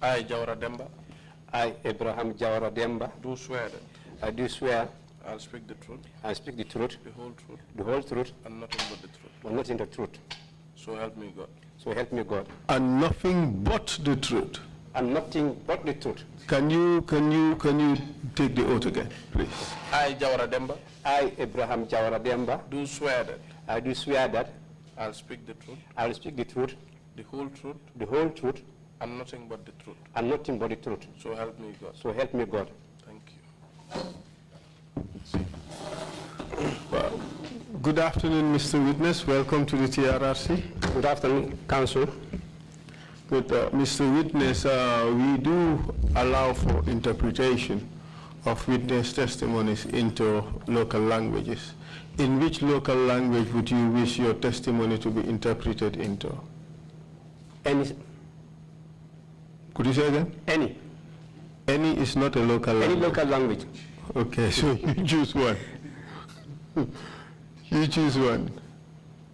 I, JAWARA DEMBA. I, Abraham JAWARA DEMBA. Do swear that I do swear I'll speak the truth, I speak the truth, the whole truth, and nothing but the truth. but nothing but the truth. So help me God. So help me God. And nothing but the truth. And nothing but the truth. Can you take the oath again, please? I, JAWARA DEMBA. I, Abraham JAWARA DEMBA. Do swear that I do swear that I'll speak the truth, I will speak the truth, the whole truth, and nothing but the truth. and nothing but the truth. So help me God. So help me God. Thank you. Well, good afternoon, Mr. Witness. Welcome to the TRRC. Good afternoon, Council. Good, Mr. Witness, we do allow for interpretation of witness testimonies into local languages. In which local language would you wish your testimony to be interpreted into? Any. Could you say again? Any. Any is not a local language. Any local language. Okay, so you choose one. You choose one.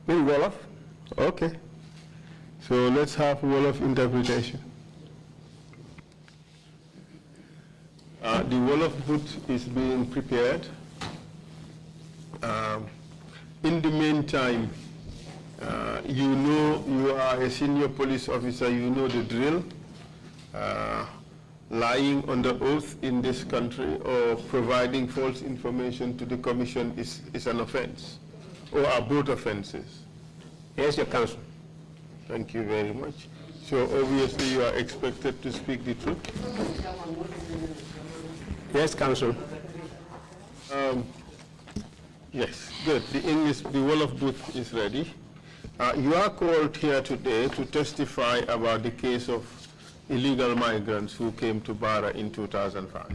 In Wolof. Okay. So let's have Wolof interpretation. The Wolof boot is being prepared. In the meantime, you know you are a senior police officer, you know the drill. Lying under oath in this country or providing false information to the commission is an offense, or are both offenses? Yes, Your Counsel. Thank you very much. So obviously you are expected to speak the truth? Yes, Counsel. Yes, good. The Wolof booth is ready. You are called here today to testify about the case of illegal migrants who came to Barra in 2005.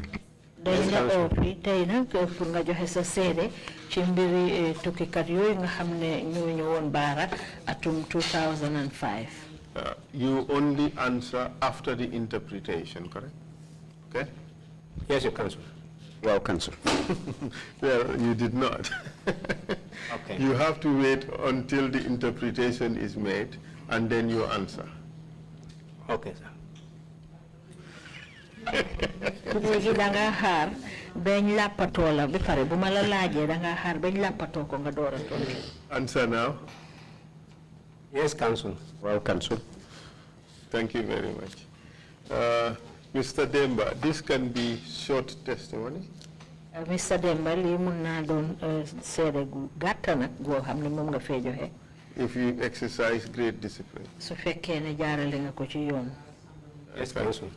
Yes, Counsel. Atum 2005. You only answer after the interpretation, correct? Okay? Yes, Your Counsel. Well, Counsel. Well, you did not. Okay. You have to wait until the interpretation is made, and then you answer. Okay, sir. Answer now. Yes, Counsel. Well, Counsel. Thank you very much. Mr. Demba, this can be short testimony. Mr. Demba, li mun na don sede gu gatta nak go xamne mom nga fe joxe. If you exercise great discipline. Su fekke ne jaarale nga ko ci yoon. Yes, Counsel.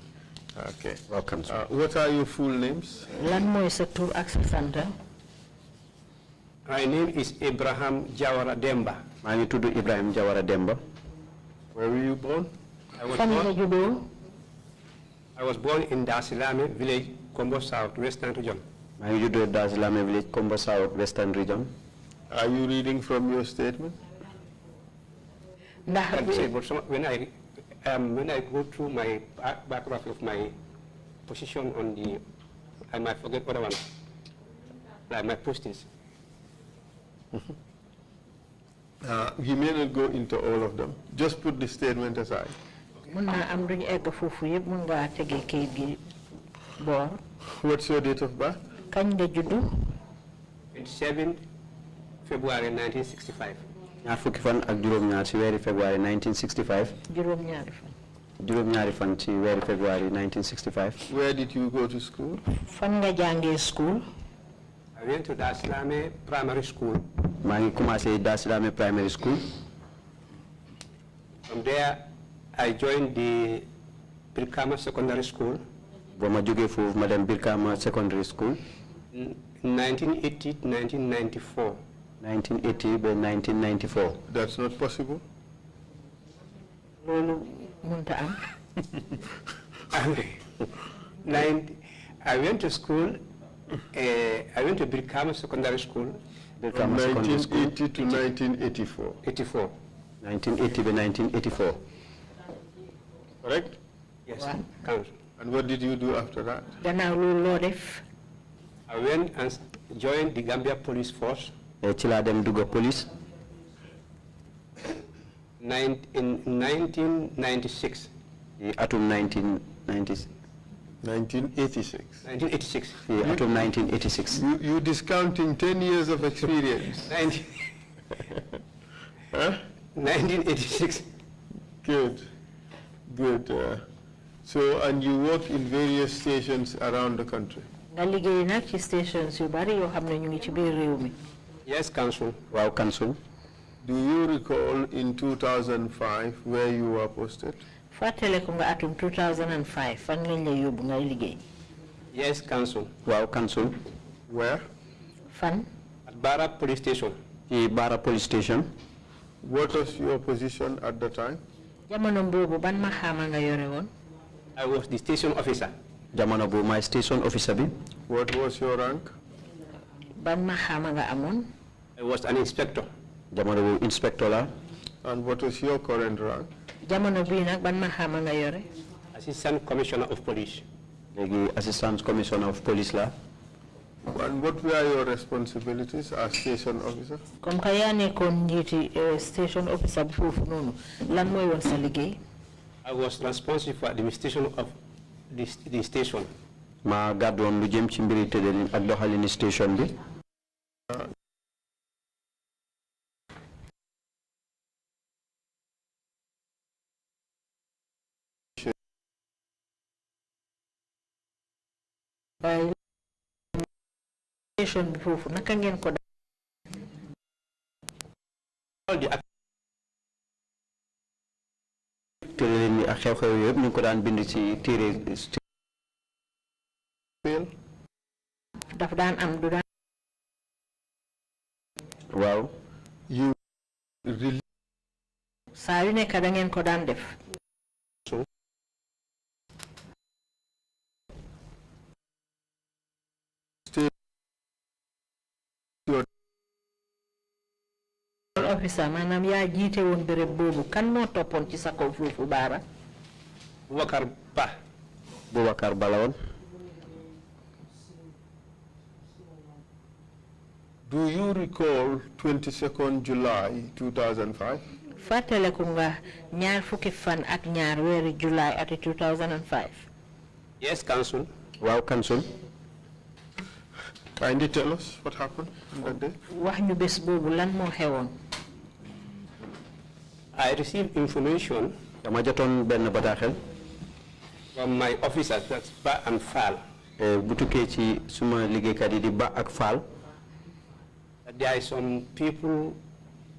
Okay. Welcome, sir. What are your full names? Lan moy sa tour ak sa santa? My name is Abraham JAWARA DEMBA. My name is Ibrahim JAWARA DEMBA. Where were you born? I was born in Dasilame village, Combo South, Western region. My name is Dasilame village, Combo South, Western region. Are you reading from your statement? When I go through my biography of my position on the, I might forget other one, like my postings. You may not go into all of them. Just put the statement aside. What's your date of birth? 27 February 1965. February 1965. February 1965. Where did you go to school? School. I went to Dasilame Primary School. Dasilame Primary School. From there, I joined the Birkama Secondary School. Madam Birkama Secondary School. 1980 to 1994. 1980 by 1994. That's not possible. I went to school. I went to Birkama Secondary School. From 1980 to 1984. 84. 1980 by 1984. Correct? Yes. Counsel. And what did you do after that? I went and joined the Gambia Police Force. Police. In 1996. Atum 1986. 1986. 1986. Atum 1986. You discounting 10 years of experience. 1986. Good, good. So, and you work in various stations around the country? stations yu bari yo xamne ñu ngi ci biir réew mi. Yes, Council. Wow, Council. Do you recall in 2005 where you were posted? Fatele ko nga atum 2005 fan lañ la yóbbu ngay liggéey. Yes, Council. Wow, Council. Where? Fan. At Bara Police Station. Bara Police Station. What was your position at the time? Jamono bobu ban maxama nga yore won? I was the station officer. Jamono bu my station officer bi. What was your rank? Ban maxama nga amon? I was an inspector. Jamono bu inspector la. And what was your current rank? Jamono bi nak ban maxama nga yore? Assistant Commissioner of Police. Legi Assistant Commissioner of Police la. And what were your responsibilities as station officer? Comme ka ya nekkon njiti station officer bi fofu nonu lan moy won sa liggéey? I was responsible for administration of the station. Ma gàddoon lu jëm ci mbiri tëddalin ak doxalini station bi. Station bi fofu naka ngeen ko All the tëddalin ni ak xew-xew yëpp ñu ko daan bind ci téere. daf daan am du daan. Waaw. You really saa yu nekk da ngeen ko daan def. Officer maanaam yaa jiite woon béréb boobu kan moo toppoon ci sa kaw foofu Baara. Boubacar Ba. Boubacar Ba la woon. Do you recall 22nd July 2005? Fàttaleku nga ñaar fukki fan ak ñaar weeri July ati 2005. Yes, Council. Wow, Council. Kindly tell us what happened on that day. wax ñu bés boobu lan moo xewoon. I received information dama jotoon benn bataaxel from my officers, that's Ba and Fall. bu tukkee ci suma liggéeykat yi di Ba ak Fall. There are some people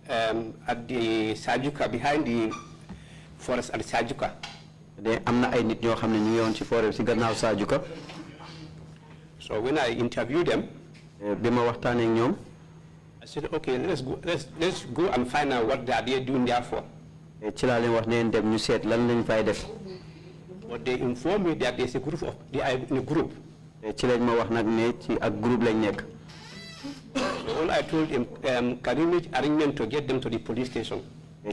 at the Sajuka, behind the forest at Sajuka. de am na ay nit ñoo xam ne ñu ngi woon ci forêt ci gannaaw Sajuka. So when I interviewed them, bi ma waxtaanee ak ñoom. I said, okay, let's go and find out what they are doing there for. ci laa leen wax neen dem ñu seet lan lañ fay def. But they informed me that there's a group of, they are in a group. ci lañ ma wax nag ne ci ak groupe lañ nekk. So all I told him, can you make arrangement to get them to the police station?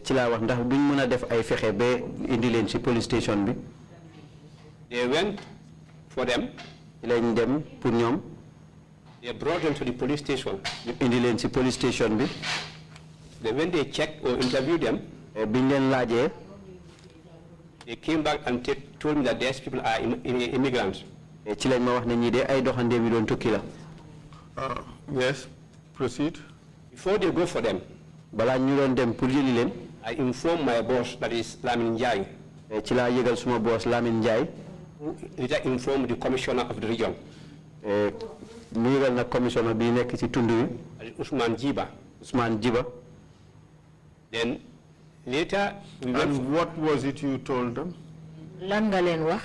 ci laa wax ndax duñ mën a def ay fexe ba indi leen ci police station bi. They went for them. ci lañ dem pour ñoom. They brought them to the police station. ñu indi leen ci police station bi. Then when they checked or interviewed them, biñ leen laajee. they came back and told me that these people are immigrants. ci lañ ma wax ne ñii de ay doxandeem yi doon tukki la. Yes, proceed. Before they go for them, balaa ñu doon dem pour jëli leen. I informed my boss, that is Lamin Njai, ci laa yëgal suma boss Lamin Njai. who later informed the commissioner of the region, mu yëgal nag commissioner bi nekk ci tund wi. Ousmane Jiba. Ousmane Jiba. Then later we went. And what was it you told them? lan nga leen wax.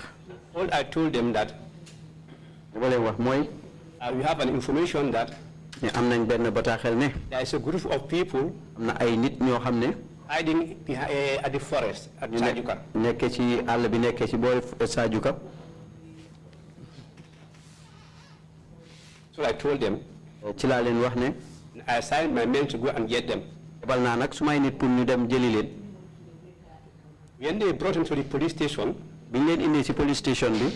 All I told them that li ma leen wax mooy. we have an information that ne am nañ benn bataaxel ne. there is a group of people am na ay nit ñoo xam ne. hiding at the forest at Sajuka. nekkee ci àll bi nekkee ci boori Sajuka. So I told them. ci laa leen wax ne. I assigned my men to go and get them. bal naa nag sumay nit pour ñu dem jëli leen. When they brought him to the police station, biñ leen indi ci police station bi.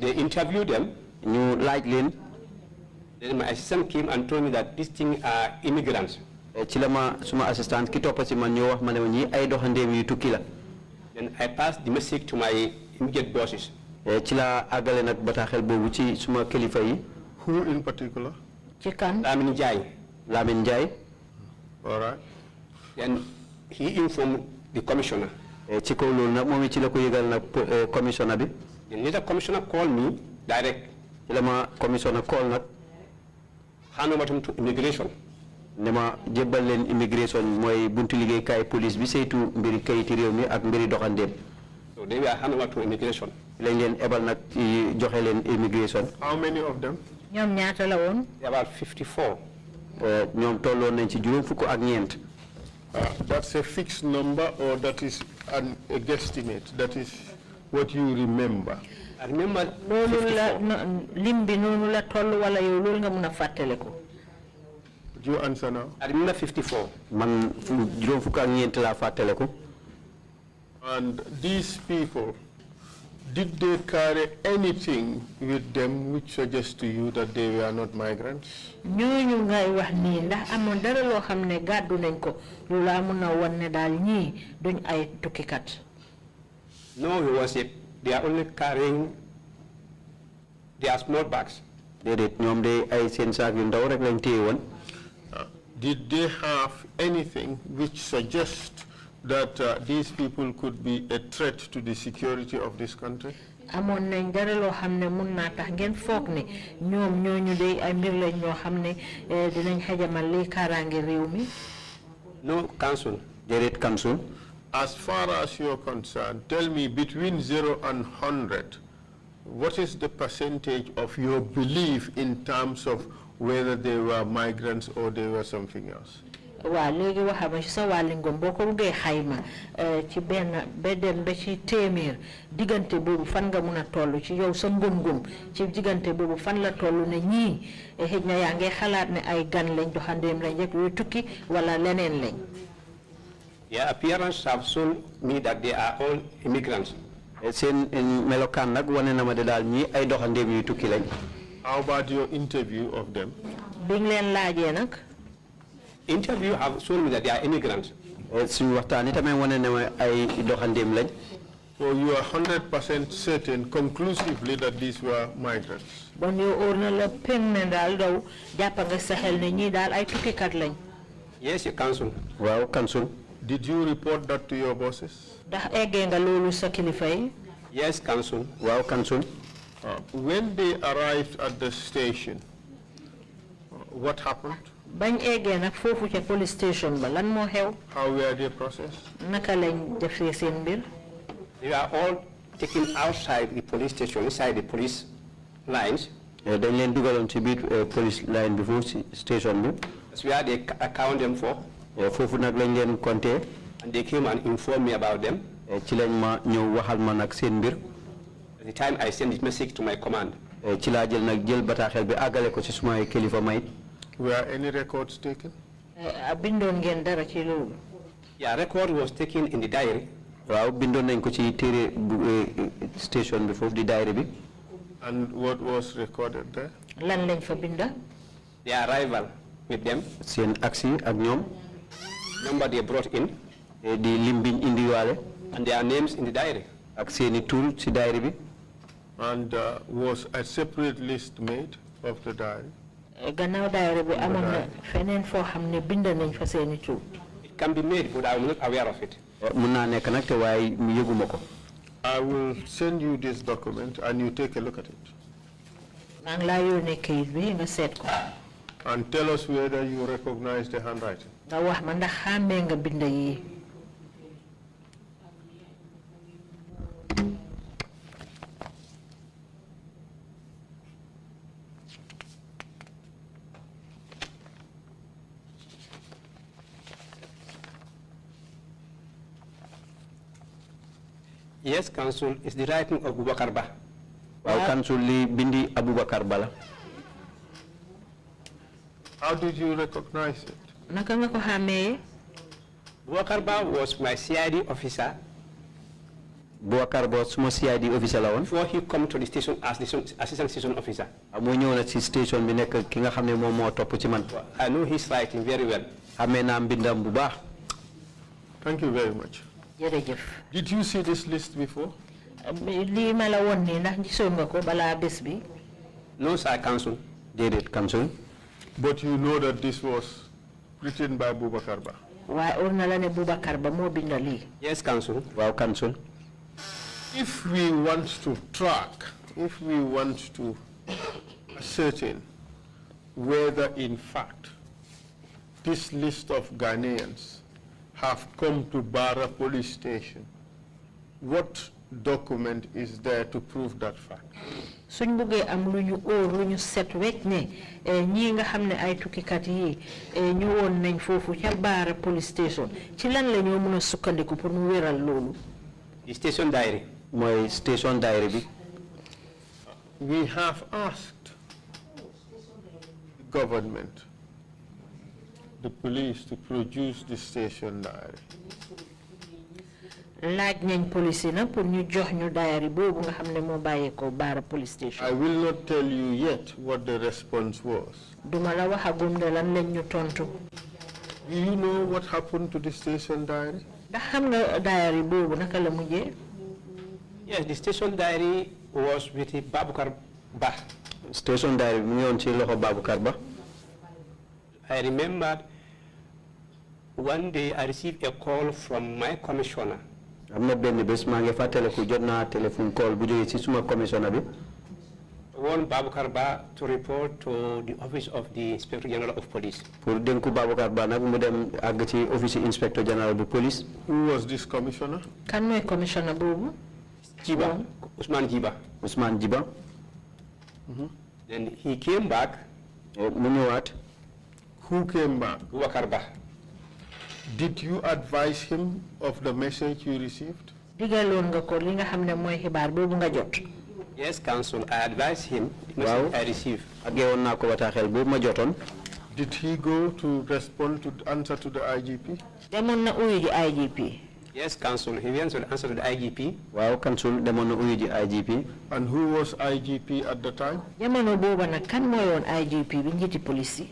they interviewed them. ñu laaj leen. Then my assistant came and told me that these things are immigrants. ci la ma suma assistant ki toppa ci man ñoo wax ma ne ñii ay doxandeem yu tukki la. And I passed the message to my immediate bosses. ci la àggale nag bataaxel boobu ci suma kilifa yi. Who in particular? ci kan. Lamine Ndiaye. Lamine Ndiaye. All right. Then he informed the commissioner. ci kaw loolu nag moom it ci la ko yëgal nag commissioner bi. The later commissioner called me direct. ci la ma commissioner call nag. Hand over to immigration. ne ma jébbal leen immigration mooy buntu liggéeykaay police bi saytu mbiri kayiti réew mi ak mbiri doxandeem. So they were hand over to immigration. lañ leen ebal nag joxe leen immigration. How many of them? ñoom ñaata la woon. About 54. ñoom tolloon nañ ci juróom fukk ak ñeent. That's a fixed number, or that is a guesstimate? That is what you remember? I remember loolu la 54. lim bi noonu la toll wala yow loolu nga mun a fàttale ko. Would you answer now? I remember 54. man juróom fukk ak ñeent laa fàttale ko. And these people, did they carry anything with them which suggests to you that they were not migrants? ñooñu ngay wax nii ndax amoon dara loo xam ne gàddu nañ ko lu laa mun a wan ne daal ñii duñ ay tukkikat. No, they are only carrying their small bags. déedéet ñoom de ay seen saak yu ndaw rek lañ téye woon. Did they have anything which suggests that these people could be a threat to the security of this country? amoon nañ dara loo xam ne mun naa tax ngeen foog ne ñoom ñooñu de ay mbir lañ ñoo xam ne dinañ xajamal li kaaraange réew mi. No, council. déedéet council. As far as you're concerned, tell me, between 0 and 100, what is the percentage of your belief in terms of whether they were migrants or they were something else? waaw léegi waxama ci sa wàlli ngom boo ko buggee xayma ci benn ba dem ba ci téeméer diggante boobu fan nga mun a toll ci yow sa ngum-ngum ci diggante boobu fan la toll ne ñii xëj na yaa ngi xalaat ne ay gan lañ doxandeem lañ rek yooyu tukki wala leneen lañ. Their appearance have shown me that they are all immigrants. seen melokaan nag wane na ma de daal ñii ay doxandeem yu tukki lañ. How about your interview of them? biñ leen laajee nag. Interview have shown me that they are immigrants. suñu waxtaan yi tamit wane na ma ay doxandeem lañ. So you are 100% certain conclusively that these were migrants? bon yow óor na la peng ne daal daw jàpp nga sa xel ne ñii daal ay tukkikat lañ. Yes, your council. waaw council. Did you report that to your bosses? ndax eggee nga loolu sa kilifa yi. Yes, council. waaw council. When they arrived at the station, what happened? bañ eggee nag foofu ca police station ba lan moo xew. How were they processed? naka lañ defee seen mbir. They are all taken outside the police station, inside the police lines. dañ leen dugaloon ci biir police line bi foofu ci station bi. That's where they account them for. foofu nag lañ leen compté. And they came and informed me about them. ci lañ ma ñëw waxal ma nag seen mbir. At the time I sent this message to my command. ci laa jël nag jël bataaxel bi àggale ko ci sumay kilifa may. Were any records taken? bindoon ngeen dara ci loolu. Yeah, record was taken in the diary. waaw bindoon nañ ko ci téere station bi foofu di diary bi. And what was recorded there? lan lañ fa binda. Their arrival with them. seen aksi ak ñoom. Number they brought in. di lim biñ indiwaale. And their names in the diary. ak seeni tur ci diary bi. And was a separate list made of the diary? gannaaw diary bi amoon na feneen foo xam ne bind nañ fa seeni tur. It can be made, but I'm not aware of it. mun naa nekk nag te waaye yëguma ko. I will send you this document and you take a look at it. maa ngi laa yónnee kayit bi nga seet ko. And tell us whether you recognize the handwriting. nga wax ma ndax xàmmee nga bind yi. Yes, council, it's the writing of Boubacar Ba. waaw council li bindi Aboubacar Bala. How did you recognize it? naka nga ko xàmmee. Boubacar Ba was my CID officer. Boubacar Ba suma CID officer la woon. Before he come to the station as the assistant station officer. moo ñëw na ci station bi nekk ki nga xam ne moom moo topp ci man. I know his writing very well. xamee naa mbindam bu baax. Thank you very much. jërëjëf. Did you see this list before? Lii ma la woon nii ndax gisoon nga ko balaa bés bi. No, sir, Council. déedéet Council. But you know that this was written by Boubacar Ba. waaye or na la ne Boubacar Ba moo bind lii. Yes, Council. Waaw Council. If we want to track, if we want to ascertain whether in fact this list of Ghanaians have come to Barra police station, what document is there to prove that fact? suñ bëggee am lu ñu set wecc ne ñii nga xam ne ay tukkikat yi ñëwoon nañ foofu ca Barra police station ci lan la ñoo mën a sukkandiku pour mu wéral loolu. The station diary. mooy station diary bi. We have asked the government, the police, to produce the station diary. laaj nañ police na pour ñu jox ñu diary boobu nga xam ne moo bàyyeekoo Barra police station. I will not tell you yet what the response was. duma la waxagum ne lan lañ ñu tontu. Do you know what happened to the station diary? ndax xam nga diary boobu naka la mujjee. Yes, the station diary was with Babukar Ba. Station diary bi mu ngi woon ci loxo Babukar Ba. I remembered one day I received a call from my commissioner. am na benn bés maa ngi fàttaliku jot naa téléphone call bu jógee ci suma commissioner bi. Want Babukar Ba to report to the office of the Inspector General of Police. pour dénku Babukar Ba nag mu dem àgg ci office Inspector General bu police. Who was this commissioner? kan mooy commissioner boobu. Jiba, Usman Jiba. Usman Jiba. Then he came back. mu ñëwaat. Who came back? Babukar Ba. Did you advise him of the message you received? digaloon nga ko li nga xam ne mooy xibaar boobu nga jot. Yes, Council. I advised him the message I received. Aggeewoon naa ko bataaxel boobu ma jotoon. Did he go to respond to answer to the IGP? demoon na uyu ji IGP. Yes, Council. He went to answer to the IGP. waaw Council demoon na uyu ji IGP. And who was IGP at the time? jamono booba nag kan mooy woon IGP bi njiiti police yi.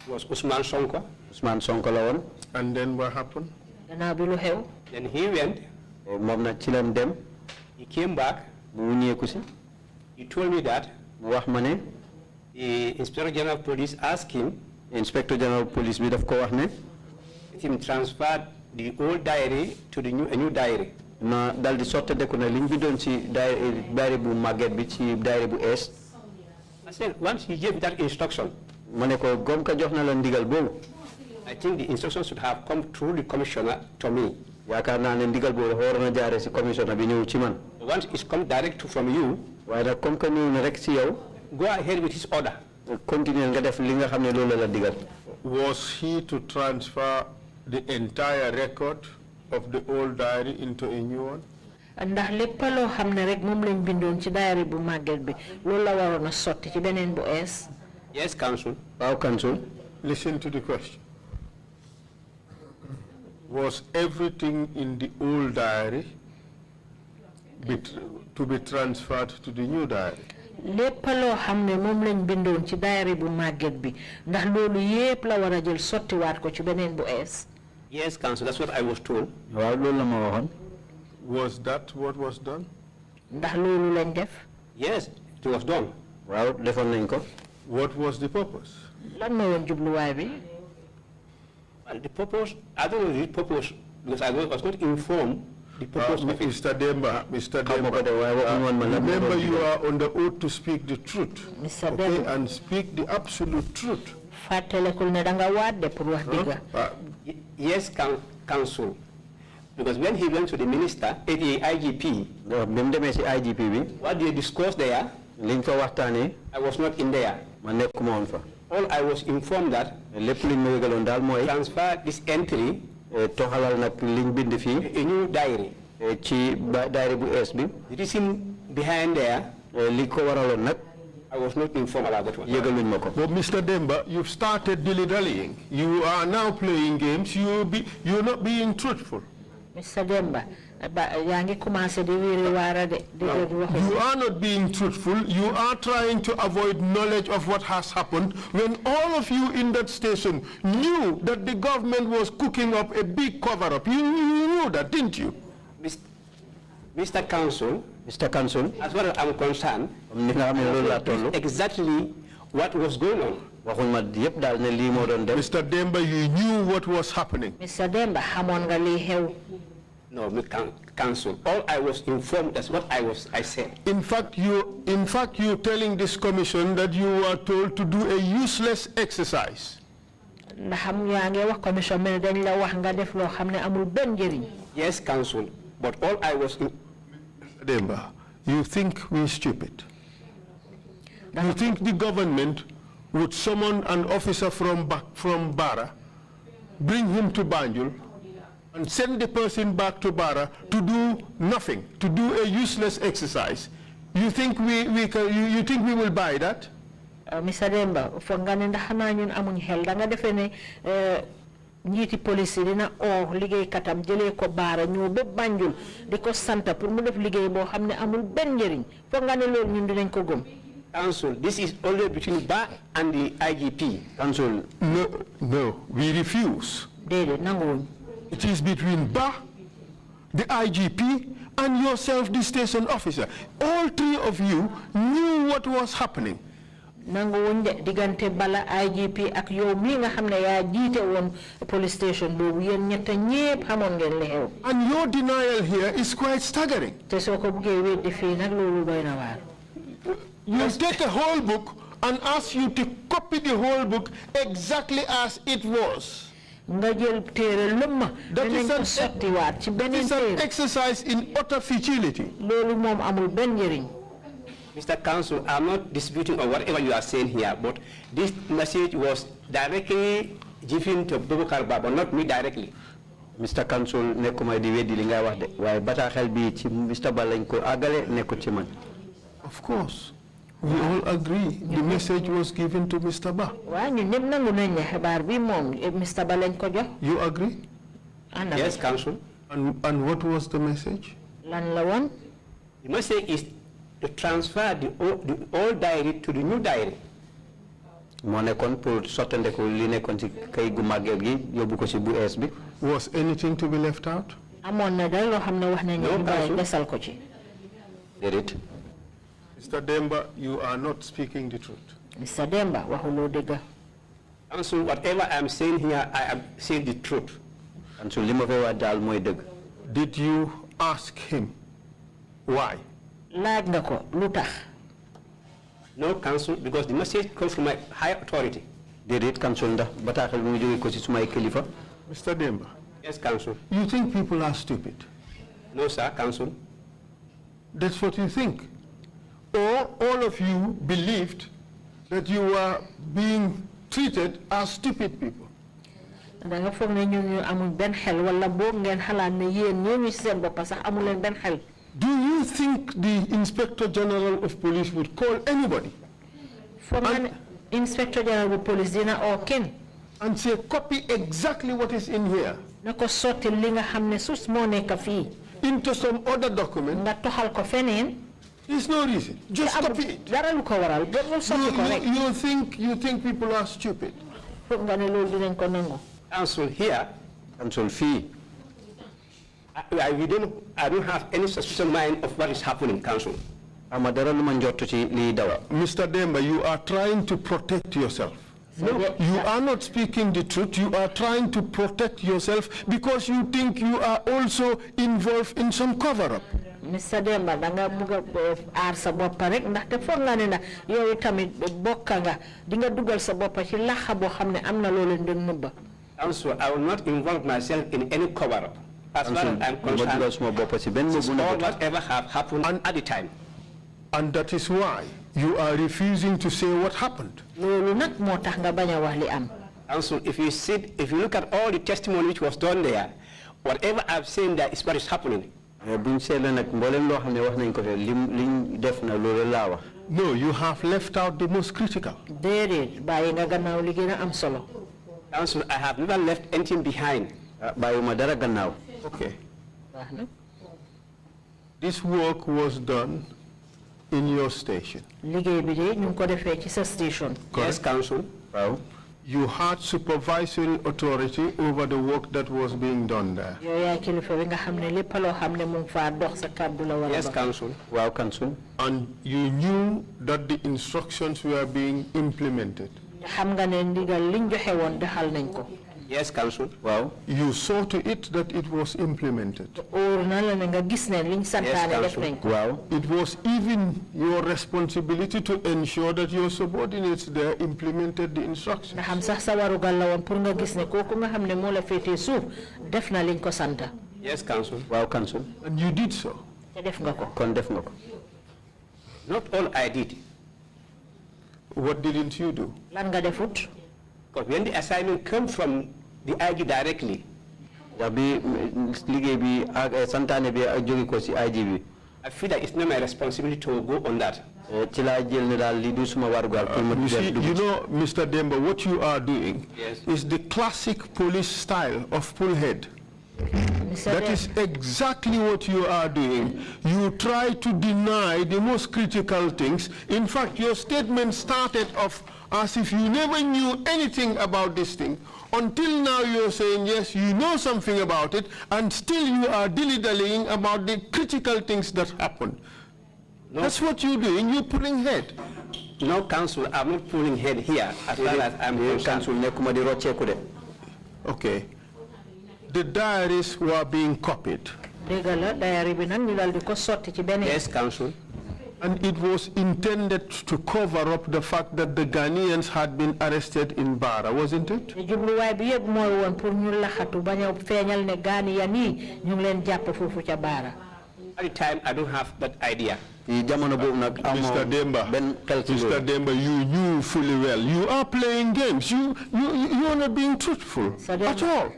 It was Usman Sonko. Usman Sonko la woon. And then what happened? gannaaw bi lu xew. Then he went. moom nag ci lam dem. He came back. mu wuñeeku si. He told me that mu wax ma ne. the Inspector General of Police asked him. Inspector General Police bi daf ko wax ne. Let him transfer the old diary to a new diary. na dal di sottandeku na liñ bindoon ci diary bu màgget bi ci diary bu ees. I said once he gave that instruction. ma ne ko gom ka jox na la ndigal boobu. I think the instructions should have come through the commissioner to me. yaakaar naa ne ndigal boobu dafa waroon a jaaree si commissioner bi ñëw ci man. Once it's come direct from you. waaye nag comme que ñëw na rek si yow. Go ahead with his order. continuer nga def li nga xam ne loolu la digal. Was he to transfer the entire record of the old diary into a new one? ndax lépp loo xam ne rek moom lañ bindoon ci diary bu màgget bi loolu la waroon a sotti ci beneen bu ees. Yes, Council. waaw Council. Listen to the question. Was everything in the old diary to be transferred to the new diary? lépp loo xam ne moom lañ bindoon ci diary bu màgget bi ndax loolu yépp la war a jël sottiwaat ko ci beneen bu ees. Yes, Council. That's what I was told. waaw loolu la ma waxoon. Was that what was done? ndax loolu lañ def. Yes, it was done. waaw defoon nañ ko. What was the purpose? lan moo woon jubluwaay bi. Well, the purpose, I don't know the purpose because I was not informed the purpose of it. Mr. Demba, remember you are on the oath to speak the truth. Mr. Okay, Demba. and speak the absolute truth. fàttalekul ne danga waat de pour wax dëgg. Yes, Council. Because when he went to the minister, the IGP, what they discussed there, I was not in there. All I was informed that transfer this entry a new diary. The reason behind there, I was not informed about that one. But Mr. Demba, you've started dilly-dallying. You are now playing games. You're not being truthful. Mr. Demba, you are not being truthful. You are trying to avoid knowledge of what has happened when all of you in that station knew that the government was cooking up a big cover-up. You knew that, didn't you? Mr. Counsel, as far as I'm concerned, exactly what was going on. Mr. Demba, you knew what was happening. Mr. Demba, no, Counsel. All I was informed, that's what I said. In fact, you're telling this commission that you were told to do a useless exercise. Yes, Counsel. But all I was... Demba, you think we're stupid? You think the government would summon an officer from Bara, bring him to Banjul, and send the person back to Bara to do nothing, to do a useless exercise? You think we will buy that? Mr. Demba, fongane ndahana ñun amuñ xel da nga defé né njiti police dina liggéey katam jëlé ko Bara ñu be Banjul diko santa pour mu def liggéey bo xamné amul ben njëriñ fongane lool ñun dinañ ko gëm. Counsel, this is only between Ba and the IGP. Counsel, no, we refuse. It is between Ba, the IGP, and yourself, the station officer. All three of you knew what was happening. Digante bala IGP ak yow mi nga xamne ya jité won police station bobu yeen ñetta ñepp xamone ngeen li xew. And your denial here is quite staggering. Té soko bëggé wéddi fi nak lolu doyna war. You take a whole book and ask you to copy the whole book exactly as it was. That is an exercise in utter futility. Mr. Counsel, I'm not disputing on whatever you are saying here, but this message was directly given to Bubakar Baba, not me directly. Mr. Counsel, nekuma di wedi li nga wax de waye bataxel bi ci Mr. Balañ ko agale nekku ci man. Of course. We all agree the message was given to Mr. Ba. You agree? Yes, Counsel. And what was the message? The message is to transfer the old diary to the new diary. Was anything to be left out? No, Counsel. Did it? Mr. Demba, you are not speaking the truth. Mr. Demba, Counsel, whatever I am saying here, I am saying the truth. Did you ask him why? No, Counsel, because the message comes from my higher authority. Did it, Counsel? Mr. Demba. Yes, Counsel. You think people are stupid? No, sir, Counsel. That's what you think. Or all of you believed that you were being treated as stupid people. Do you think the Inspector General of Police would call anybody? Inspector General of Police and say, copy exactly what is in here into some other document? There's no reason. Just copy it. You think people are stupid? Counsel here, Counsel fee. I don't have any suspicion mind of what is happening, Counsel. Mr. Demba, you are trying to protect yourself. No, you are not speaking the truth. You are trying to protect yourself because you think you are also involved in some cover-up. Mr. Demba, danga buga ar sa boppa rek ndax te foog nga ne na yow tamit bokka nga di nga dugal sa boppa ci laxa boo xam ne am na loo leen doon nëbba. Also, I will not involve myself in any cover-up. As far as I'm concerned, this is all whatever have happened at the time. And that is why you are refusing to say what happened. Also, if you look at all the testimony which was done there, whatever I've seen there is what is happening. No, you have left out the most critical. Also, I have never left anything behind. Okay. This work was done in your station. Yes, Counsel. Well, You had supervisory authority over the work that was being done there. Yes, Council. Wow, Council. And you knew that the instructions were being implemented. Yes, Council. Wow. You saw to it that it was implemented. Yes, Council. Wow. It was even your responsibility to ensure that your subordinates there implemented the instructions. Yes, Council. Wow, Council. And you did so. Not all I did. What didn't you do? Because when the assignment came from the IG directly, I feel that it's not my responsibility to go on that. You see, you know, Mr. Demba, what you are doing is the classic police style of pull head. That is exactly what you are doing. You try to deny the most critical things. In fact, your statement started off as if you never knew anything about this thing. Until now you're saying, yes, you know something about it, and still you are dilly-dallying about the critical things that happened. No. That's what you're doing, you're pulling head. No, Council, I'm not pulling head here as far as I'm concerned. Okay. The diaries were being copied. Yes, Council. And it was intended to cover up the fact that the Ghanaians had been arrested in Bara, wasn't it? At the time, I don't have that idea. Mr. Demba, you knew fully well. You are playing games. You are not being truthful at all.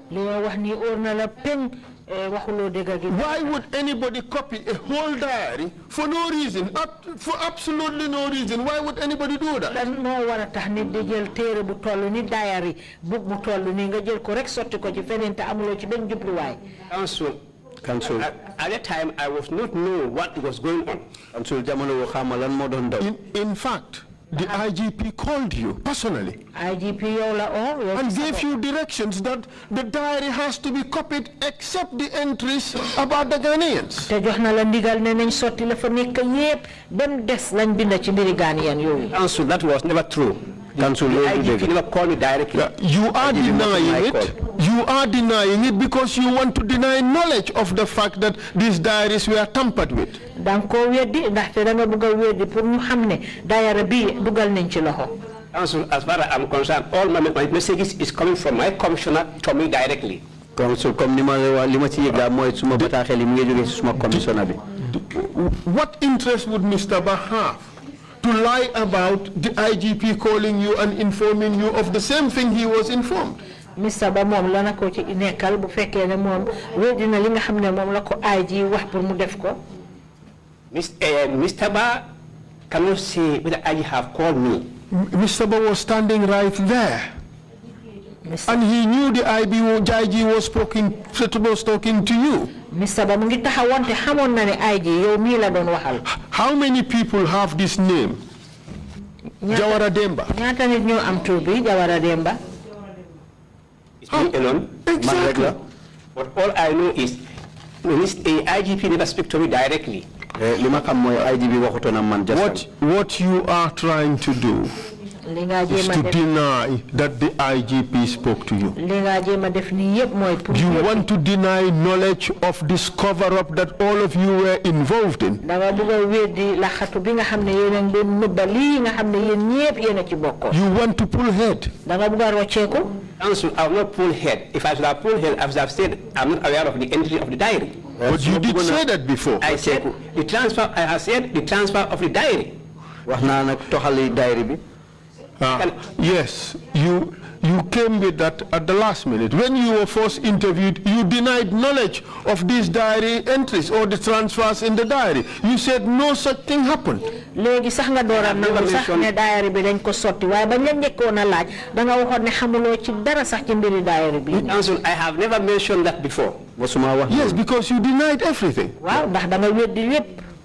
Why would anybody copy a whole diary for no reason, for absolutely no reason? Why would anybody do that? Council. At that time, I was not know what was going on. In fact, the IGP called you personally and gave you directions that the diary has to be copied except the entries about the Ghanaians. Council, that was never true. Council, the IGP never called me directly. You are denying it. You are denying it because you want to deny knowledge of the fact that these diaries were tampered with. Council, as far as I'm concerned, all my messages is coming from my commissioner to me directly. Council, what interest would Mr. Bah have to lie about the IGP calling you and informing you of the same thing he was informed? Mr. Ba mom lana ko ci nekkal bu fekkee ne mom wedina li nga xamne mom la ko IG wax pour mu def ko. Mr. Ba cannot say whether IG have called me. Mr. Ba was standing right there. And he knew the IG was talking to you. Mr. Ba mu ngi taxawonte xamone na ne IG yow mi la doon waxal. How many people have this name? Jawara Demba. Ñaata nit ñoo am tur bi Jawara Demba? Me alone, exactly. But all I know is IGP never speak to me directly. What you are trying to do is to deny that the IGP spoke to you. You want to deny knowledge of this cover-up that all of you were involved in. You want to pull head. Council, I will not pull head. If I should have pulled head, I would have said I'm not aware of the entry of the diary. But you did say that before. I said the transfer. I have said the transfer of the diary. Yes, you came with that at the last minute. When you were first interviewed, you denied knowledge of these diary entries or the transfers in the diary. You said no such thing happened. Council, I have never mentioned that before. Yes, because you denied everything.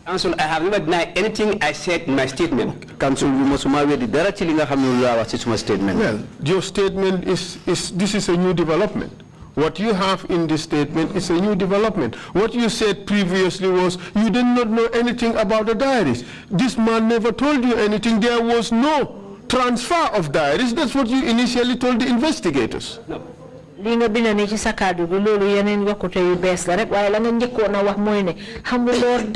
Council, I have never denied anything I said in my statement. Council, you must wedi dara ci li nga xamne lu wax ci suma statement. Well, your statement is this is a new development. What you have in this statement is a new development. What you said previously was you did not know anything about the diaries. This man never told you anything. There was no transfer of diaries. That's what you initially told the investigators. No. Li nga bina ni ci sakadu bi lolu yeneen yokkute yu bees la rek waaye la nga njëkkoon a wax mooy ne xamuloo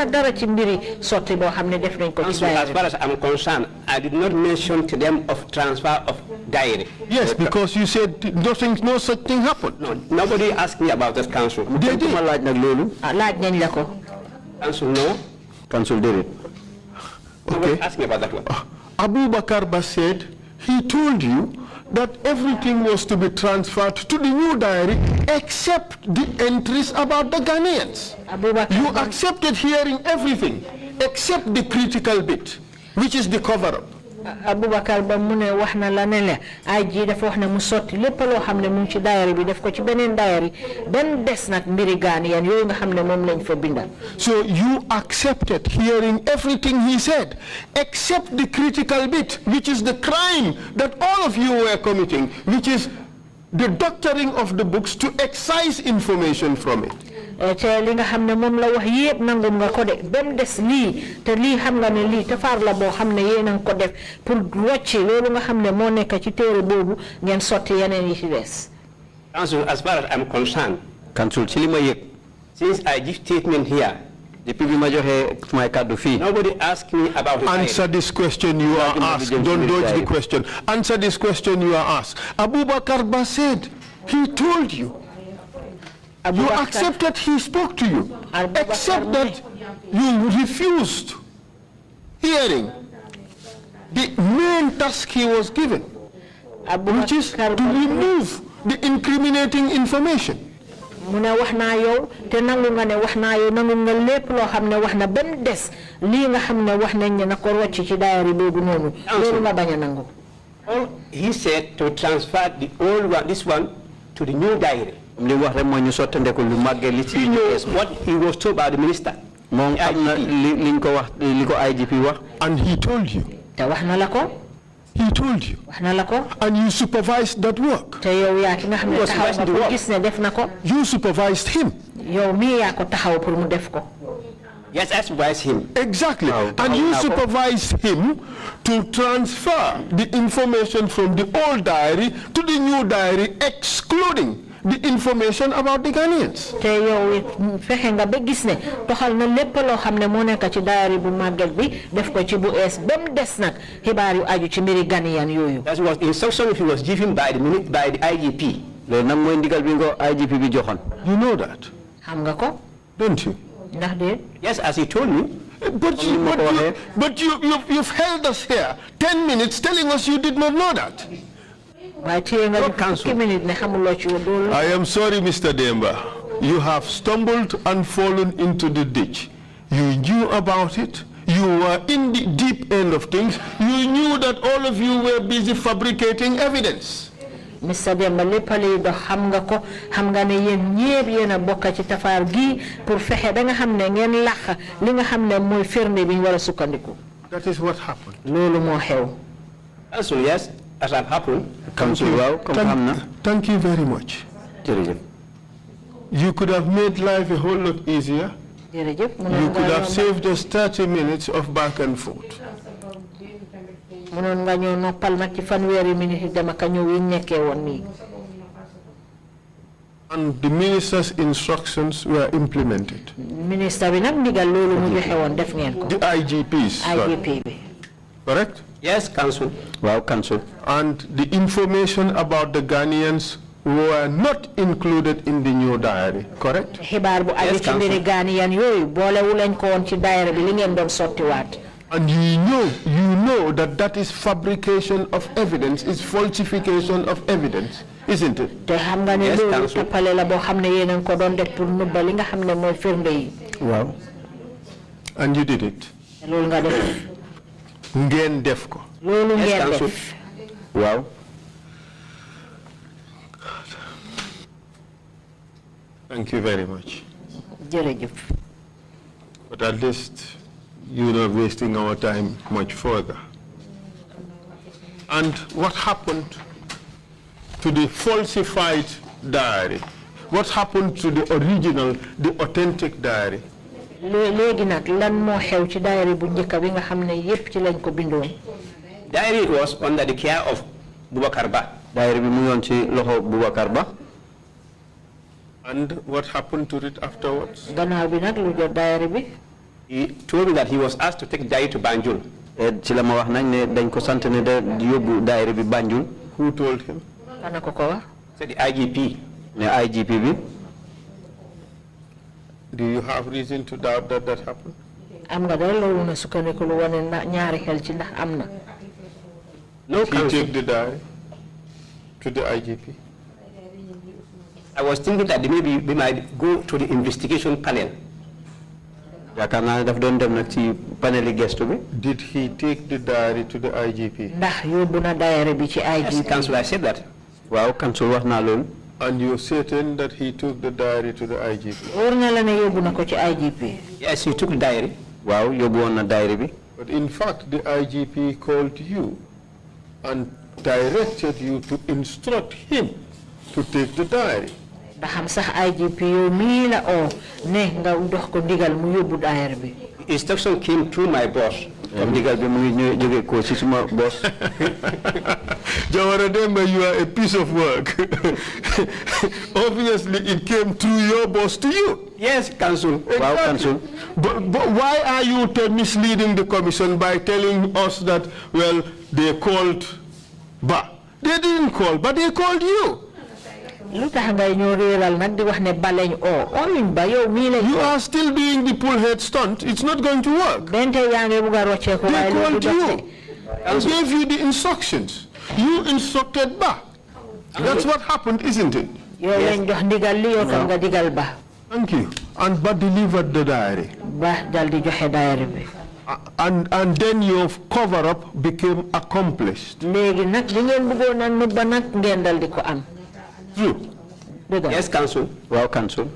dara ci mbiri sotti boo xam ne def nañ ko ci diary. As far as I'm concerned, I did not mention to them of transfer of diary. Yes, because you said no such thing happened. No, nobody asked me about that, Council. They did. laaj nañ la ko. Council, no. Council did it. Nobody asked me about that one. Abu Bakar Bas said he told you that everything was to be transferred to the new diary except the entries about the Ghanaians. You accepted hearing everything except the critical bit, which is the cover-up. Abubakar ba mu ne wax na la ne la ay ji dafa wax ne mu sotti lépp loo xam ne mu ngi ci diary bi def ko ci beneen diary ben des nag mbiri Ghanaian yooyu nga xam ne moom lañ fa binda. So you accepted hearing everything he said except the critical bit, which is the crime that all of you were committing, which is the doctoring of the books to excise information from it. Te li nga xam ne moom la wax yépp nangum nga ko de bem des lii te lii xam nga ne lii tafaar la boo xam ne yéen a ngi ko def pour wàcce loolu nga xam ne moo nekk ci téere boobu ngeen sotti yeneen yi ci des. Council, as far as I'm concerned, Council, ci li ma yëg since I give statement here, depuis bi ma joxe my kàddu fii. nobody asked me about it. Answer this question you are asked. Don't dodge the question. Answer this question you are asked. Abu Bakar Bas said he told you. You accepted he spoke to you, except that you refused hearing the main task he was given, which is to remove the incriminating information. Muna wax naa yow te nangu nga ne wax naa yow nangu nga lépp loo xam ne wax na bem des lii nga xam ne wax nañ ne na ko wàcc ci diary boobu noonu loolu nga bañ a nangu. All he said to transfer the old one, this one, to the new diary. Li wax rek mooy ñu sottandeko lu màggee li ci What he was told by the minister. moom xam na liñ ko wax li ko IGP wax. And he told you. Te wax na la ko. He told you. Wax na la ko. And you supervised that work. Te yow yaa ki nga xam ne taxaw nga pour gis ne def na ko. You supervised him. Yow mii yaa ko taxaw pour mu def ko. Yes, I supervised him. Exactly. And you supervised him to transfer the information from the old diary to the new diary, excluding the information about the Ghanaians. Te yow fexe nga ba gis ne toxal na lépp loo xam ne moo nekk ci diary bu màgget bi def ko ci bu ees ba mu des nag xibaar yu aju ci mbiri Ghanaian yooyu. That was the instruction he was given by the IGP. loolu nag mooy ndigal bi nga IGP bi joxoon. You know that, xam nga ko. don't you? Ndax de. Yes, as he told me. But you've held us here 10 minutes telling us you did not know that. I am sorry, Mr. Demba. You have stumbled and fallen into the ditch. You knew about it. You were in the deep end of things. You knew that all of you were busy fabricating evidence. Mr. Demba leppali do xam nga ko xam nga ne yeen ñepp yeena bokka ci tafar gi pour fexé ba nga xam ne ngeen lax li nga xam ne moy firnde bi ñu wara sukkandiku. That is what happened. Lolu mo xew. Also, yes, as have happened. Thank you very much. You could have made life a whole lot easier. You could have saved us 30 minutes of back and forth. And the minister's instructions were implemented. The IGP's. Correct? Yes, Council. Well, Council. And the information about the Ghanaians were not included in the new diary, correct? Yes, Council. And you know that is fabrication of evidence, is falsification of evidence, isn't it? Yes, Council. Wow. And you did it. Ngeen def ko. Yes, Council. Wow. Thank you very much. But at least you're not wasting our time much further. And what happened to the falsified diary? What happened to the original, the authentic diary? Diary was under the care of Boubacar Ba. Diary bi mu ngi woon ci loxo Boubacar Ba. And what happened to it afterwards? He told me that he was asked to take diary to Banjul. Ci la ma wax nañ ne dañ ko sant ne da yóbbu diary bi Banjul. Who told him? Said the IGP. Ne IGP bi. Do you have reason to doubt that that happened? No, he take the diary to the IGP? I was thinking that maybe we might go to the investigation panel. Did he take the diary to the IGP? Yes, Council, I said that. Wow, Council wax na lolu. And you're certain that he took the diary to the IGP? Yes, he took the diary. Wow, yóbbu woon na diary bi. But in fact, the IGP called you and directed you to instruct him to take the diary. Instruction came through my boss. Jawara Demba, you are a piece of work. Obviously, it came through your boss to you. Yes, Council. Exactly. Wow, Council. But why are you misleading the commission by telling us that, well, they called Ba? They didn't call, but they called you. You are still doing the pull head stunt. It's not going to work. They called you and gave you the instructions. You instructed Ba. That's what happened, isn't it? Yes. Thank you. And Ba delivered the diary. And then your cover-up became accomplished. You? Yes, Council. Well, Council.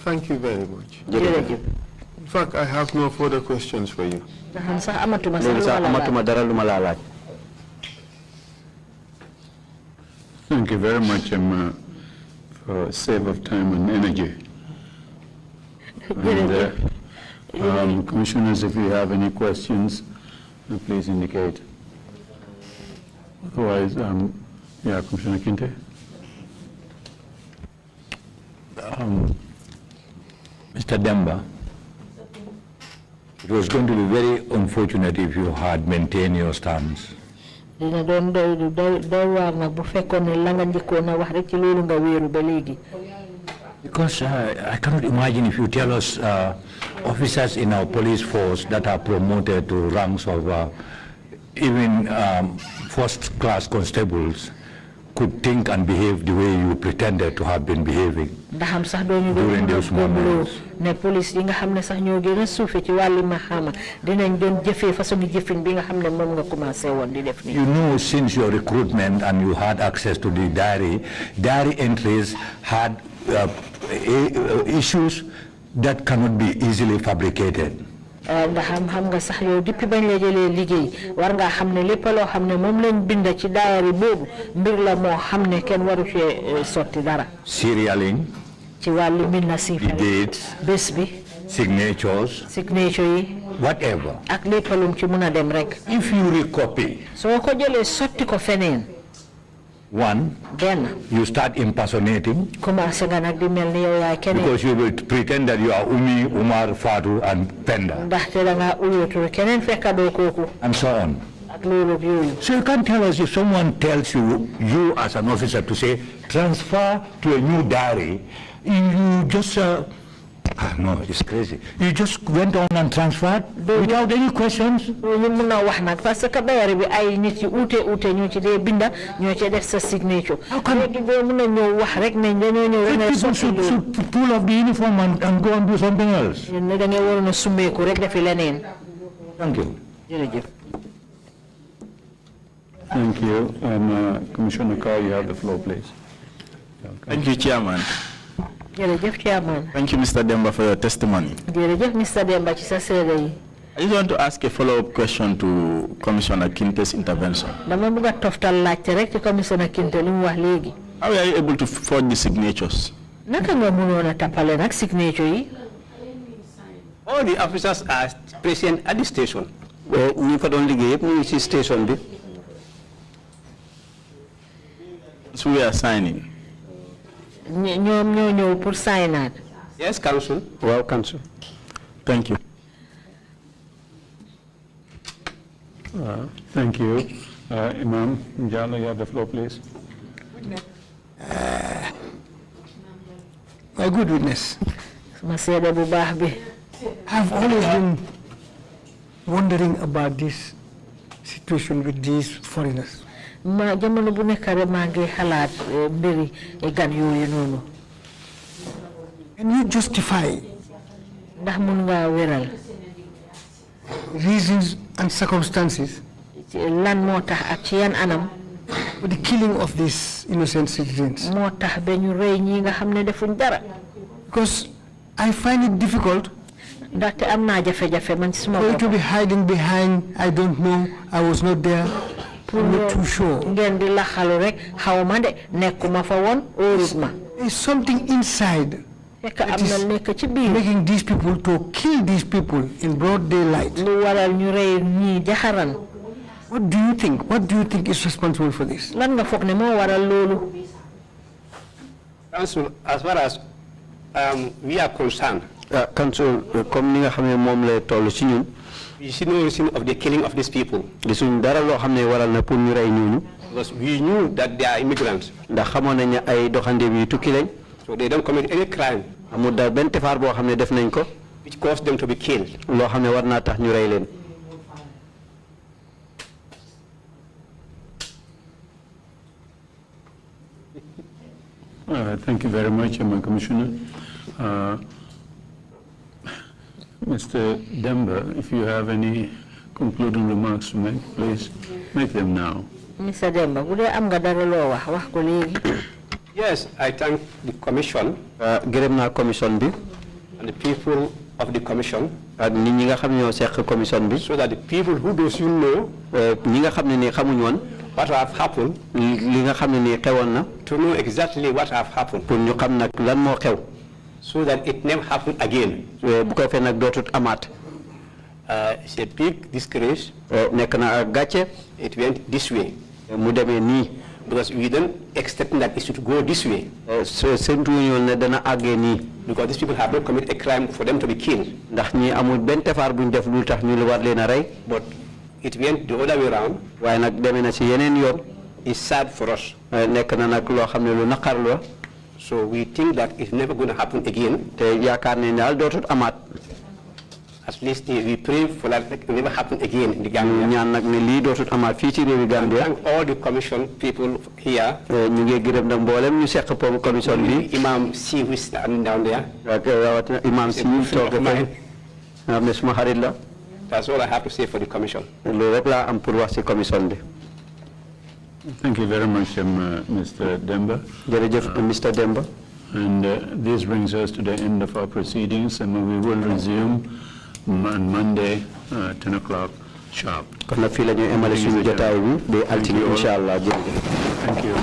Thank you very much. In fact, I have no further questions for you. Thank you very much, for save of time and energy. And, commissioners, if you have any questions, please indicate. Otherwise, yeah, Commissioner Kinte. Mr. Demba, it was going to be very unfortunate if you had maintained your stance. Because I cannot imagine if you tell us officers in our police force that are promoted to ranks of even first-class constables could think and behave the way you pretended to have been behaving during those moments. You know, since your recruitment and you had access to the diary entries had issues that cannot be easily fabricated. But serialing, the dates, signatures, whatever. If you recopy, one, you start impersonating because you will pretend that you are Umi, Umar, Fatu, and Penda, and so on. So you can't tell us if someone tells you as an officer to say, transfer to a new diary, you just, no, it's crazy. You just went on and transferred without any questions. Full of the uniform and go and do something else. Thank you. Thank you. Commissioner Carr, you have the floor, please. Thank you, Chairman. jërëjëf Chairman. Thank you, Mr. Demba, for your testimony. jërëjëf Mr. Demba ci sa seede yi. I just want to ask a follow-up question to Commissioner Kinte's intervention. dama bëgg a toftal laajte rek ci Commissioner Kinte li mu wax léegi. How are you able to forge the signatures? naka nga mënoon a tappale nag signature yi. All the officers are present at the station. ñi fa doon liggéey yëpp ñu ngi ci station bi. So we are signing. ñoom ñoo ñëw pour signaat. Yes, Council. Well, Council. Thank you. Thank you. Imam Njalo, you have the floor, please. My good witness, I've always been wondering about this situation with these foreigners. Can you justify reasons and circumstances for the killing of these innocent citizens? Because I find it difficult for you to be hiding behind, I don't know, I was not there, I'm not too sure. There's something inside that is making these people to kill these people in broad daylight. What do you think? What do you think is responsible for this? Council, as far as we are concerned, Council, comme ni nga xamé mom lay tollu ci ñun, we see no reason of the killing of these people. Gisuñ dara lo xamné waral na pour ñu ray ñooñu. Because we knew that they are immigrants. Ndax xamoon nañ ay doxandé bi tukki lañ. So they don't commit any crime. Amul da ben tefar bo xamné def nañ ko. Which caused them to be killed. Lo xamné war na tax ñu ray leen. Thank you very much, my Commissioner. Mr. Demba, if you have any concluding remarks to make, please make them now. Mr. Demba, would I am Yes, I thank the Commission and the people of the Commission so that the people who does you know what have happened to know exactly what have happened so that it never happened again. It's a big disgrace. It went this way. Because we don't expect that it should go this way. Because these people have not committed a crime for them to be killed. But it went the other way around. It's sad for us. So we think that it's never going to happen again. At least we pray for that it will never happen again in the Gambia. Thank all the Commission people here. Imam C who is standing down there. Imam C That's all I have to say for the Commission. Thank you very much, Mr. Demba. Mr. Demba. And this brings us to the end of our proceedings, and we will resume on Monday, 10 o'clock sharp. Thank you.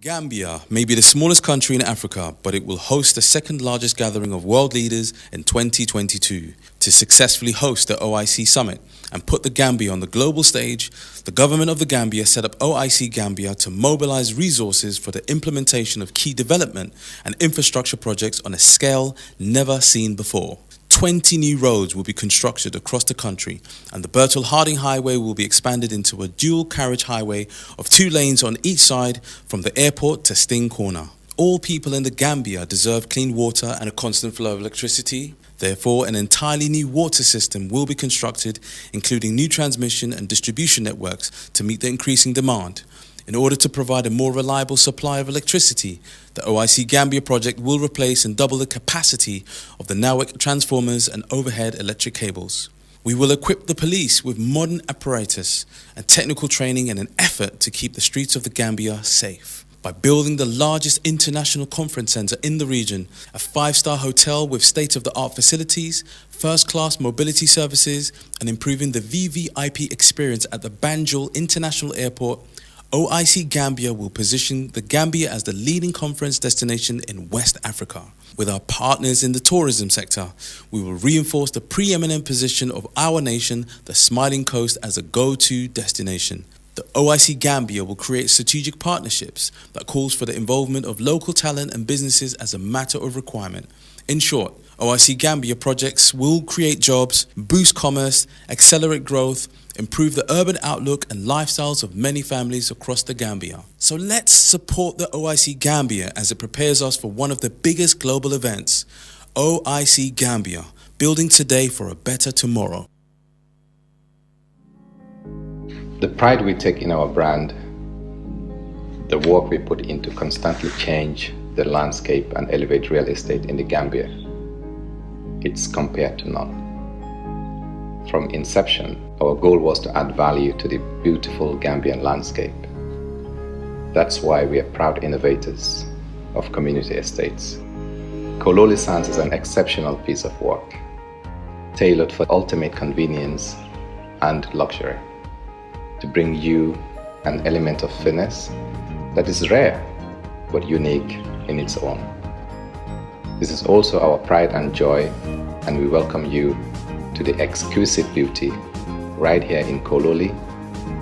Gambia may be the smallest country in Africa, but it will host the second largest gathering of world leaders in 2022. To successfully host the OIC Summit and put the Gambia on the global stage, the government of the Gambia set up OIC Gambia to mobilize resources for the implementation of key development and infrastructure projects on a scale never seen before. 20 new roads will be constructed across the country, and the Bertel-Harding Highway will be expanded into a dual-carriage highway of 2 lanes on each side from the airport to Sting Corner. All people in the Gambia deserve clean water and a constant flow of electricity. Therefore, an entirely new water system will be constructed, including new transmission and distribution networks to meet the increasing demand. In order to provide a more reliable supply of electricity, the OIC Gambia project will replace and double the capacity of the NAWEC transformers and overhead electric cables. We will equip the police with modern apparatus and technical training in an effort to keep the streets of the Gambia safe. By building the largest international conference center in the region, a 5-star hotel with state-of-the-art facilities, first-class mobility services, and improving the VVIP experience at the Banjul International Airport, OIC Gambia will position the Gambia as the leading conference destination in West Africa. With our partners in the tourism sector, we will reinforce the preeminent position of our nation, the Smiling Coast, as a go-to destination. The OIC Gambia will create strategic partnerships that calls for the involvement of local talent and businesses as a matter of requirement. In short, OIC Gambia projects will create jobs, boost commerce, accelerate growth, improve the urban outlook and lifestyles of many families across the Gambia. So let's support the OIC Gambia as it prepares us for one of the biggest global events. OIC Gambia, building today for a better tomorrow. The pride we take in our brand, the work we put in to constantly change the landscape and elevate real estate in the Gambia, it's compared to none. From inception, our goal was to add value to the beautiful Gambian landscape. That's why we are proud innovators of community estates. Kololi Sands is an exceptional piece of work, tailored for ultimate convenience and luxury, to bring you an element of finesse that is rare but unique in its own. This is also our pride and joy, and we welcome you to the exquisite beauty right here in Kololi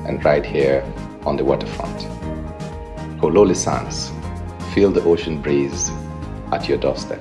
and right here on the waterfront. Kololi Sands, feel the ocean breeze at your doorstep.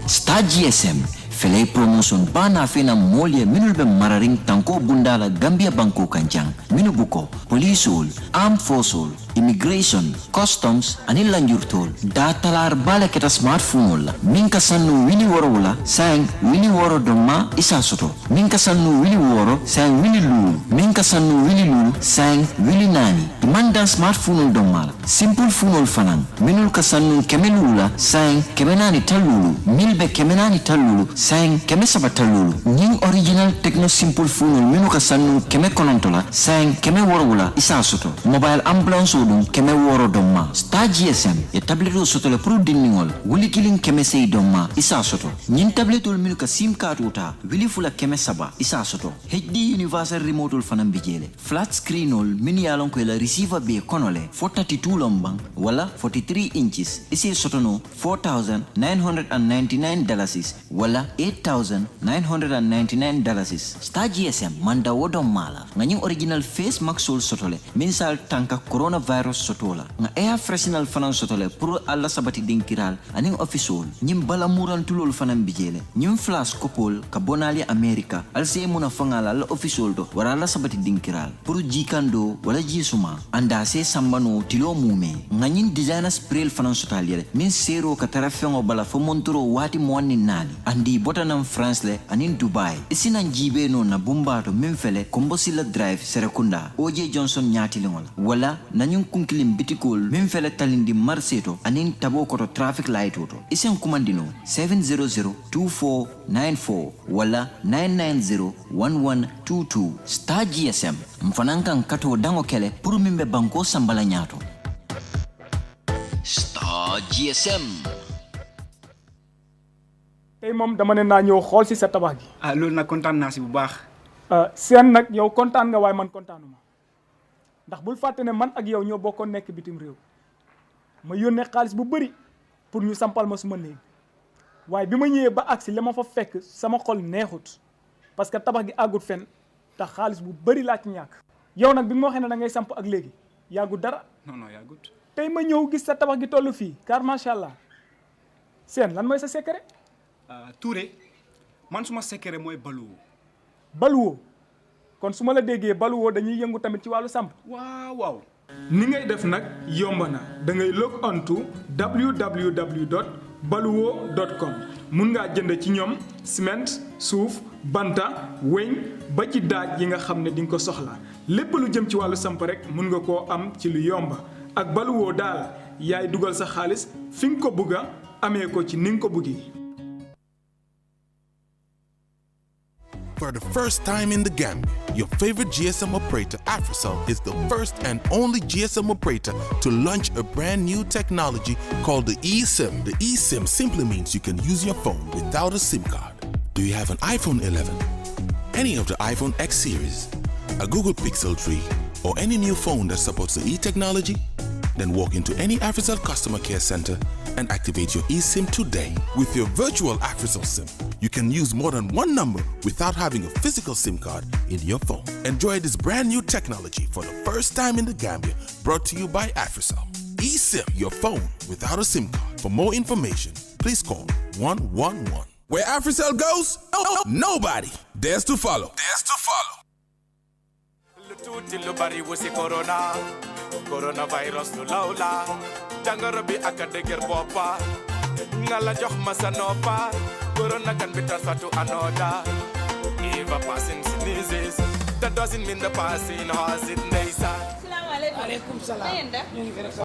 Star GSM fele promotion bana fena molye minul be mararing tanko bundala Gambia banko kanjang minu buko policeol armed forceol immigration customs anil lanjurtol datalar bala keta smartphone la minka sannu wini woro wala sang wini woro doma isa soto minka sannu wini woro sang wini lu minka sannu wini lu sang wini nani imanda smartphone doma simple phone fanan minul ka sannu kemelula sang kemenani talulu milbe kemenani talulu sang keme sabatalulu ning original techno simple phone minu ka sannu keme konontola sang keme woro wala isa soto mobile ambulance dum keme woro doma Star GSM e tableto soto le pro dinningol wuli kilin keme sey doma isa soto nyin tabletol minu ka sim card uta wili fula keme saba isa soto HD universal remote fanam bijele flat screenol mini yalon ko la receiver be konole 42 lombang wala 43 inches isi soto no $4,999 wala $8,999 Star GSM manda wodo mala ngani original face mask sol sotole minsal tanka coronavirus sotola nga air freshenal fanan sotole pour alla sabati dinkiral aning official nyim bala muran tulol fanan bijele nyim flash couple ka bonali America alse muna fangala la official do wara la sabati dinkiral pour jikando wala jisuma anda se sambano tilo mume ngani designer spray fanan sotale min zero ka tarafengo bala fo montoro wati monni nani andi botanam France le anin Dubai isina njibe no na bumbato memfele kombosila drive Serekunda OJ Johnson nyati lingol wala nanyun kunkilim bitikol memfele talindi marseto anin tabo koto traffic light auto isen kumandino 700-2494 wala 990-1122 Star GSM mfanankan kato dango kele puru mimbe banko sambala nyato Star GSM. Hey mom dama ne na ñew xol ci sa tabax gi lool nak contane na ci bu baax sen nak yow contane nga way man contanuma ndax bul faté ne man ak yow ñoo bokkon nek bitim rew ma yónnee xaalis bu bari pour ñu sampal ma suma néeg waaye bi ma ñëwee ba agsi la ma fa fekk sama xol neexut parce que tabax gi àggut fen te xaalis bu bari laa ci ñàkk yow nag bi ma waxee ne da ngay samp ak léegi yàggut dara non yàggut tey ma ñëw gis sa tabax gi toll fii car macha allah seen lan mooy sa secret Touré man suma secret mooy baluwo kon su ma la déggee baluwo dañuy yëngu tamit ci wàllu samp waaw ni ngay def nag yomb na da ngay log on to www baluwo.com mun ngaa jënd ci ñoom ciment suuf banta weñ ba ci daaj yi nga xam ne di nga ko soxla lépp lu jëm ci wàllu samp rek mun nga koo am ci lu yomba ak baluwo daal yaay dugal sa xaalis fi nga ko bëgga amee ko ci ni nga ko bëggee. For the first time in the Gambia, your favorite GSM operator, Africell, is the first and only GSM operator to launch a brand new technology called the eSIM. The eSIM simply means you can use your phone without a SIM card. Do you have an iPhone 11, any of the iPhone X series, a Google Pixel 3, or any new phone that supports the e-technology? Then walk into any Africell customer care center and activate your eSIM today. With your virtual Africell SIM, you can use more than one number without having a physical SIM card in your phone. Enjoy this brand new technology for the first time in the Gambia, brought to you by Africell. eSIM, your phone without a SIM card. For more information, please call 111. Where Africell goes, nobody dares to follow. Coronavirus lu lawla jangoro bi ak deger bopa ngala jox ma sa nopa corona can be transferred to another if a person sneezes that doesn't mean the person has it. Assalamu alaikum. Alaikum salam.